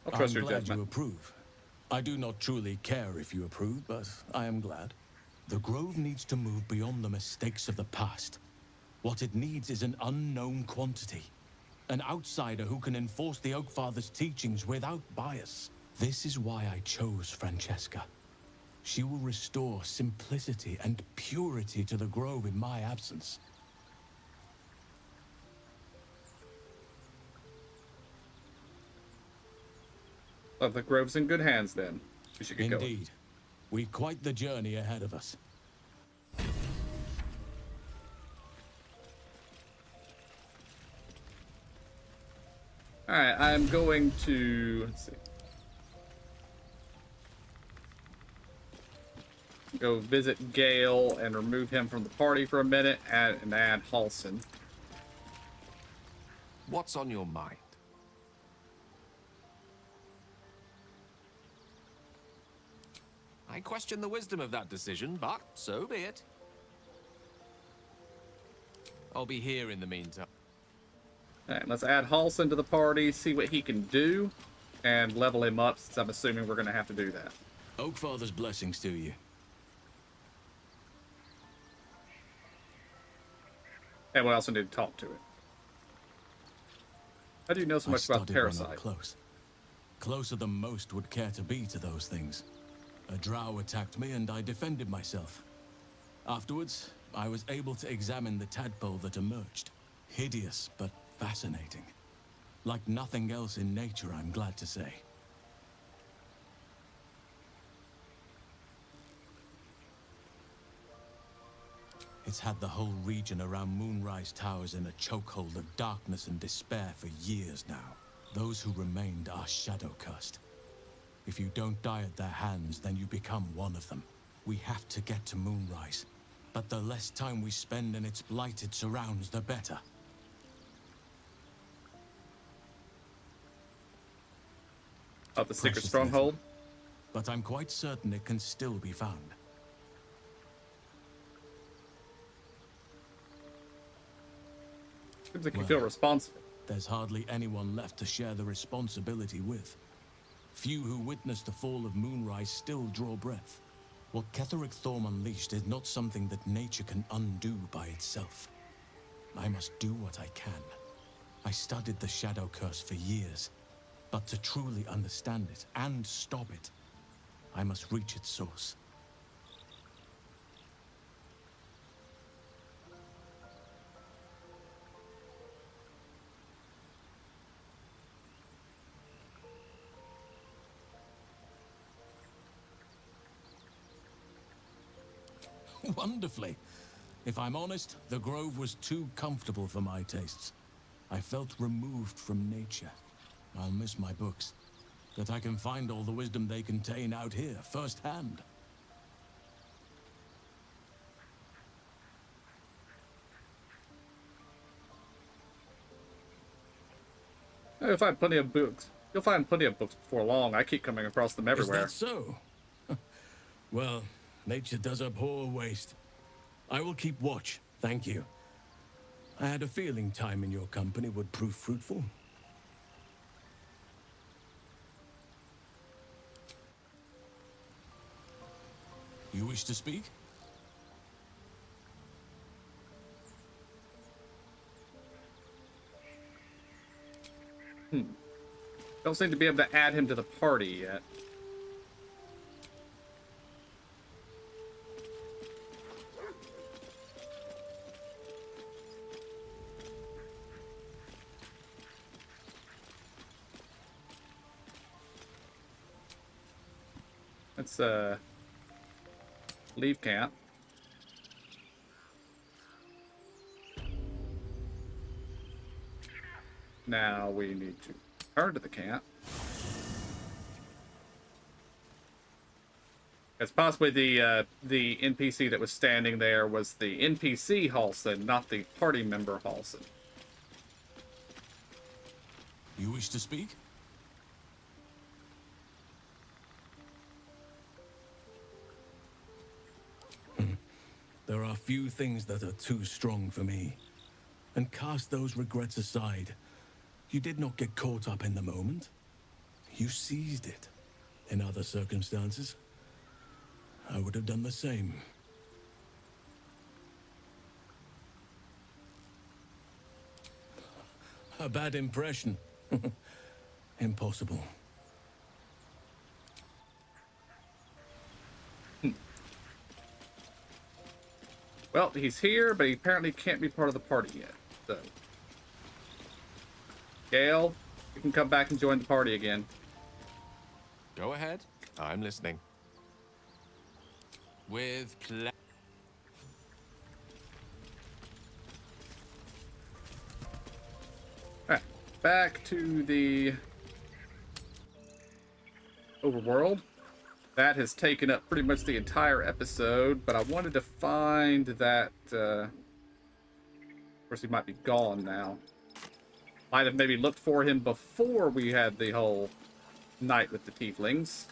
I'll trust I'm your glad judgment. you approve. I do not truly care if you approve, but I am glad. The Grove needs to move beyond the mistakes of the past. What it needs is an unknown quantity. An outsider who can enforce the Oakfather's teachings without bias. This is why I chose Francesca. She will restore simplicity and purity to the Grove in my absence. Well, the Grove's in good hands then. We should get going. Indeed. We've quite the journey ahead of us. Alright, I'm going to... let's see. Go visit Gale and remove him from the party for a minute and add Halson. What's on your mind? I question the wisdom of that decision, but so be it. I'll be here in the meantime. Alright, let's add Halson to the party, see what he can do, and level him up, since I'm assuming we're going to have to do that. Oakfather's blessings to you. And we also need to talk to it. How do you know so much about the parasite? Close. Closer than most would care to be to those things. A drow attacked me and I defended myself. Afterwards, I was able to examine the tadpole that emerged. Hideous, but fascinating. Like nothing else in nature, I'm glad to say. It's had the whole region around Moonrise Towers in a chokehold of darkness and despair for years now. Those who remained are shadow-cursed. If you don't die at their hands, then you become one of them. We have to get to Moonrise, but the less time we spend in its blighted surrounds, the better. Of the secret Precious stronghold? little. But I'm quite certain it can still be found. Seems like you feel responsible. There's hardly anyone left to share the responsibility with. Few who witnessed the fall of Moonrise still draw breath. What Ketheric Thorm unleashed is not something that nature can undo by itself. I must do what I can. I studied the Shadow Curse for years, but to truly understand it and stop it, I must reach its source. Wonderfully. If I'm honest, the Grove was too comfortable for my tastes. I felt removed from nature. I'll miss my books. That I can find all the wisdom they contain out here, firsthand. You'll find plenty of books. You'll find plenty of books before long. I keep coming across them everywhere. Is that so? Well, nature does abhor waste. I will keep watch, thank you. I had a feeling time in your company would prove fruitful. You wish to speak? Don't seem to be able to add him to the party yet. Let's leave camp. Now we need to return to the camp. It's possibly the NPC that was standing there was the NPC Halson, not the party member Halson. You wish to speak? There are few things that are too strong for me. And cast those regrets aside. You did not get caught up in the moment. You seized it. In other circumstances, I would have done the same. A bad impression. Impossible. Well, he's here, but he apparently can't be part of the party yet. So, Gale, you can come back and join the party again. Go ahead. I'm listening. With pleasure. Alright, back to the overworld. That has taken up pretty much the entire episode, but I wanted to find that, of course he might be gone now. Might have maybe looked for him before we had the whole night with the tieflings.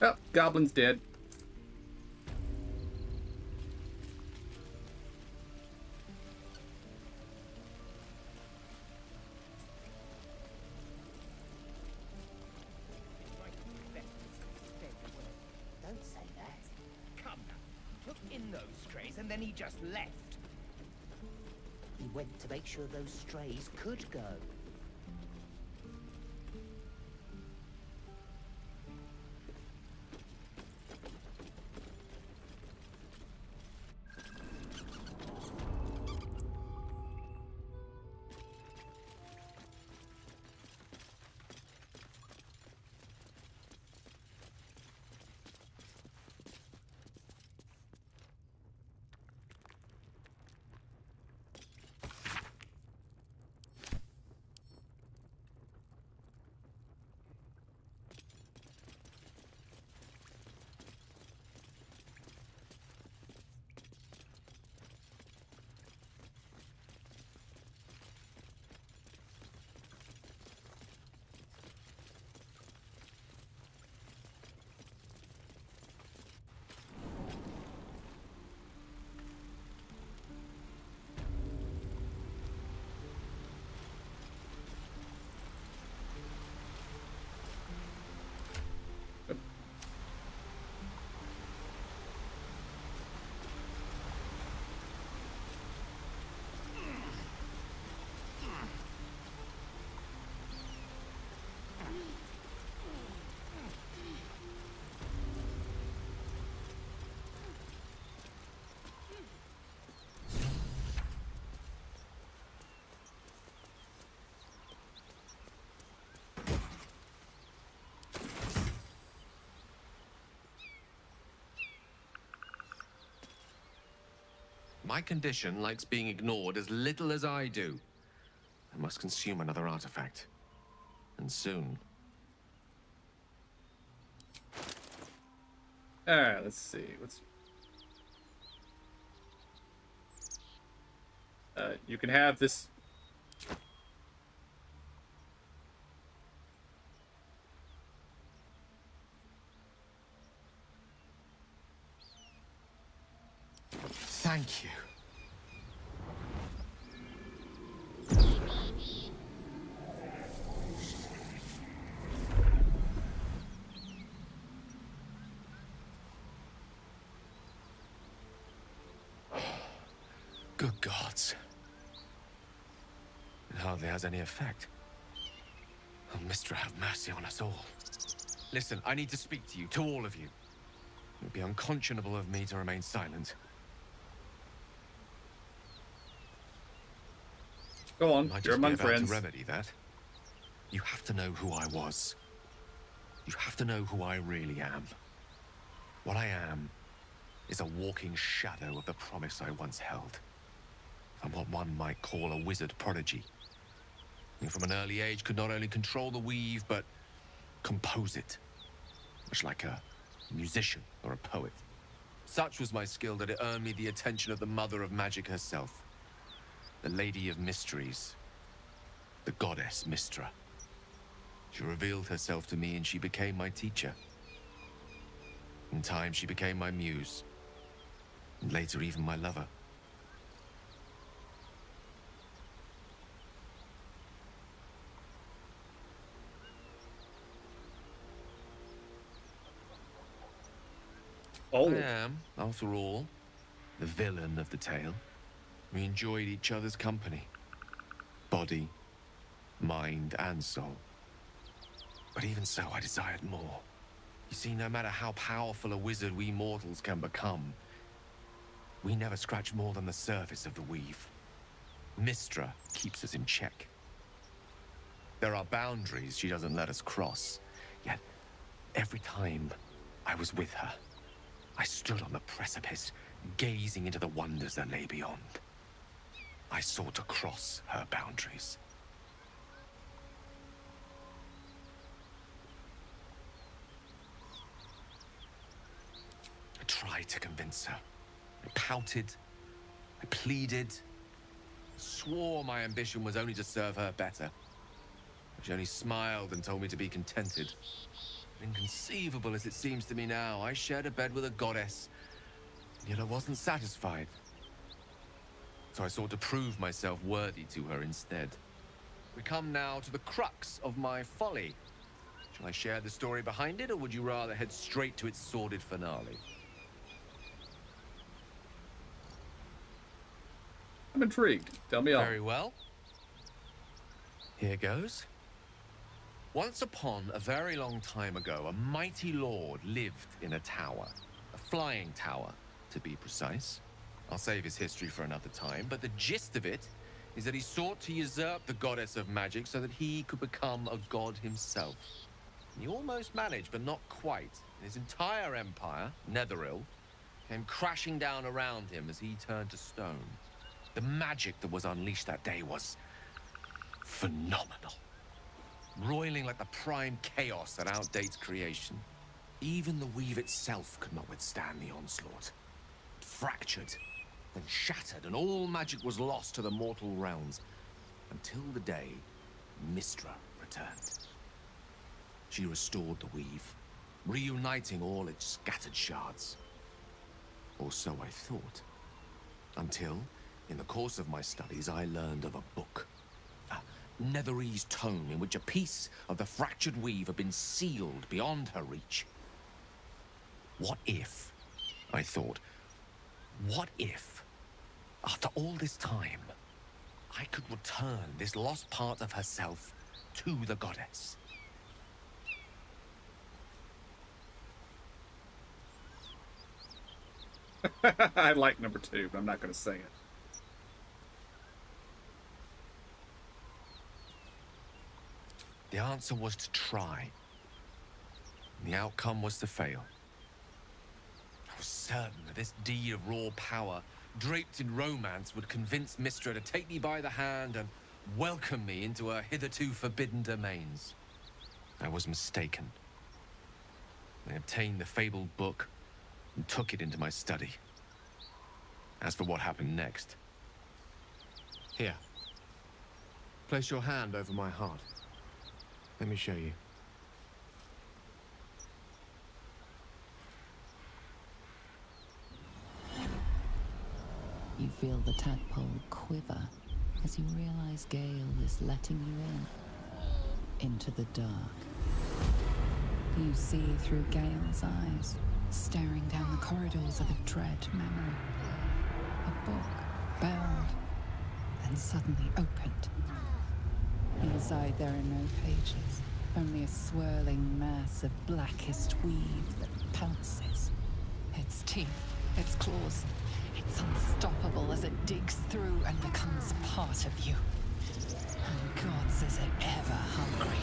Oh, Goblin's dead. Don't say that. Come now. Took in those strays and then he just left. He went to make sure those strays could go. My condition likes being ignored as little as I do. I must consume another artifact. And soon. Alright, let's see. You can have this. Thank you. Good gods. It hardly has any effect. Oh, Mistra, have mercy on us all. Listen, I need to speak to you, to all of you. It would be unconscionable of me to remain silent. Go on, Might you're just be among about friends. to remedy that. You have to know who I was. You have to know who I really am. What I am is a walking shadow of the promise I once held. I'm what one might call a wizard prodigy. And from an early age could not only control the weave, but compose it. Much like a musician or a poet. Such was my skill that it earned me the attention of the mother of magic herself. The Lady of Mysteries. The goddess Mystra. She revealed herself to me and she became my teacher. In time, she became my muse. And later, even my lover. Oh. I am, after all, the villain of the tale. We enjoyed each other's company. Body, mind, and soul. But even so, I desired more. You see, no matter how powerful a wizard we mortals can become, we never scratch more than the surface of the weave. Mystra keeps us in check. There are boundaries she doesn't let us cross, yet every time I was with her, I stood on the precipice, gazing into the wonders that lay beyond. I sought to cross her boundaries. I tried to convince her. I pouted, I pleaded, swore my ambition was only to serve her better. She only smiled and told me to be contented. Inconceivable as it seems to me now, I shared a bed with a goddess, yet I wasn't satisfied. So I sought to prove myself worthy to her instead. We come now to the crux of my folly. Shall I share the story behind it, or would you rather head straight to its sordid finale? I'm intrigued. Tell me all. Very well. Here goes. Once upon a very long time ago, a mighty lord lived in a tower. A flying tower, to be precise. I'll save his history for another time, but the gist of it is that he sought to usurp the goddess of magic so that he could become a god himself. He almost managed, but not quite. His entire empire, Netheril, came crashing down around him as he turned to stone. The magic that was unleashed that day was phenomenal. Roiling like the prime chaos that outdates creation. Even the weave itself could not withstand the onslaught. It fractured, then shattered, and all magic was lost to the mortal realms. Until the day Mystra returned. She restored the weave, reuniting all its scattered shards. Or so I thought. Until, in the course of my studies, I learned of a book. Netherese tome in which a piece of the fractured weave had been sealed beyond her reach. What if, I thought, what if, after all this time, I could return this lost part of herself to the goddess? I like number 2, but I'm not going to say it. The answer was to try. The outcome was to fail. I was certain that this deed of raw power, draped in romance, would convince Mystra to take me by the hand and welcome me into her hitherto forbidden domains. I was mistaken. I obtained the fabled book and took it into my study. As for what happened next... Here. Place your hand over my heart. Let me show you. You feel the tadpole quiver as you realize Gale is letting you into the dark. You see through Gale's eyes, staring down the corridors of a dread memory. A book, bound, and suddenly opened. Inside there are no pages, only a swirling mass of blackest weave that pounces. Its teeth, its claws, it's unstoppable as it digs through and becomes part of you. And gods, is it ever hungry.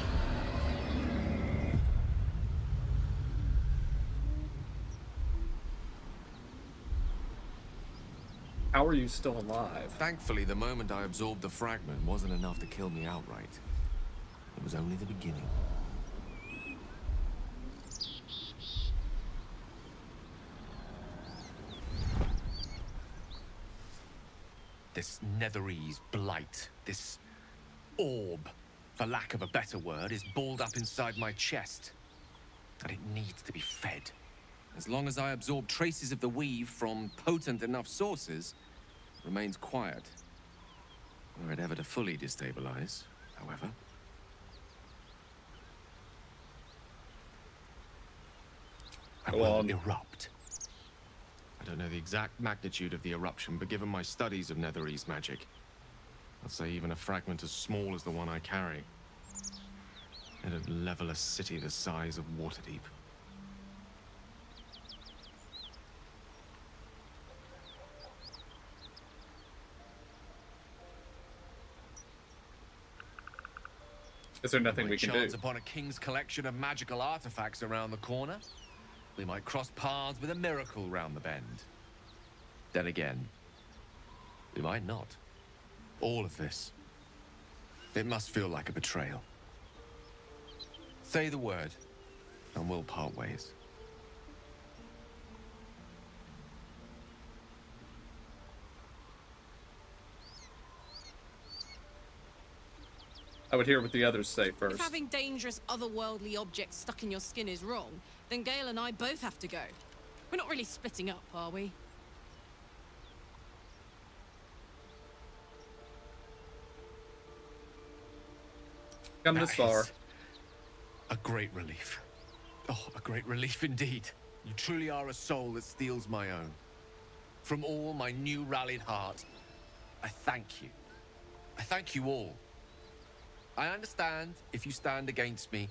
How are you still alive? Thankfully, the moment I absorbed the fragment wasn't enough to kill me outright. It was only the beginning. This Netherese blight, this orb, for lack of a better word, is balled up inside my chest. And it needs to be fed. As long as I absorb traces of the weave from potent enough sources, it remains quiet. Were it ever to fully destabilize, however. I will erupt. I don't know the exact magnitude of the eruption, but given my studies of Netherese magic, I'd say even a fragment as small as the one I carry, it'd level a city the size of Waterdeep. Is there nothing we can do? Chance upon a king's collection of magical artifacts around the corner. We might cross paths with a miracle round the bend. Then again, we might not. All of this, it must feel like a betrayal. Say the word, and we'll part ways. I would hear what the others say first. If having dangerous otherworldly objects stuck in your skin is wrong, then Gale and I both have to go. We're not really splitting up, are we? Come this far. A great relief. Oh, a great relief indeed. You truly are a soul that steals my own. From all my new rallied heart, I thank you. I thank you all. I understand if you stand against me.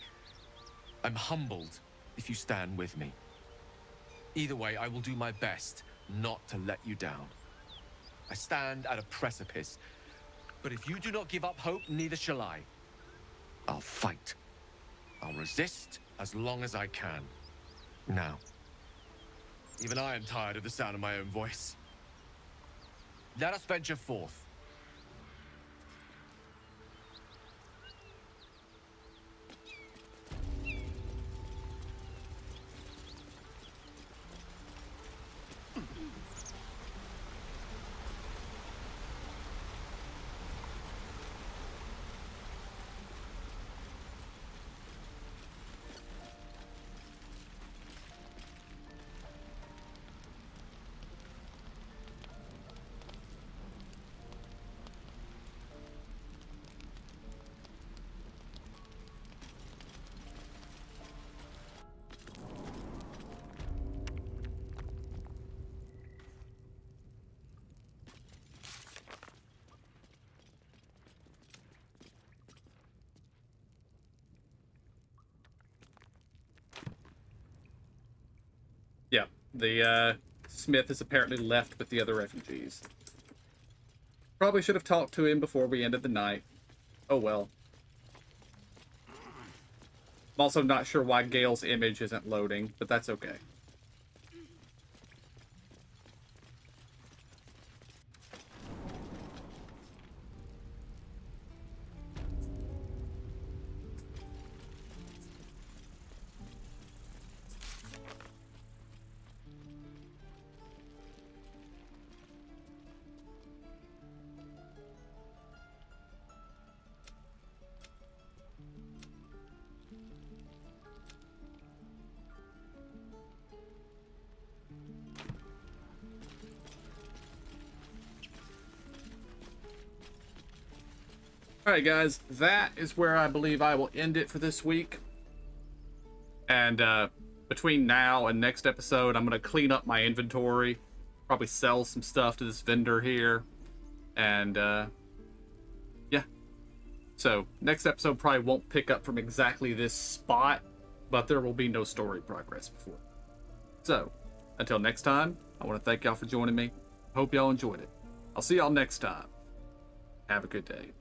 I'm humbled if you stand with me. Either way, I will do my best not to let you down. I stand at a precipice, but if you do not give up hope, neither shall I. I'll fight. I'll resist as long as I can. Now, even I am tired of the sound of my own voice. Let us venture forth. Yeah, the Smith is apparently left with the other refugees. Probably should have talked to him before we ended the night. Oh well. I'm also not sure why Gale's image isn't loading, but that's okay. Alright guys, that is where I believe I will end it for this week. And between now and next episode, I'm going to clean up my inventory. Probably sell some stuff to this vendor here. And yeah. So next episode probably won't pick up from exactly this spot, but there will be no story progress before. So, until next time, I want to thank y'all for joining me. Hope y'all enjoyed it. I'll see y'all next time. Have a good day.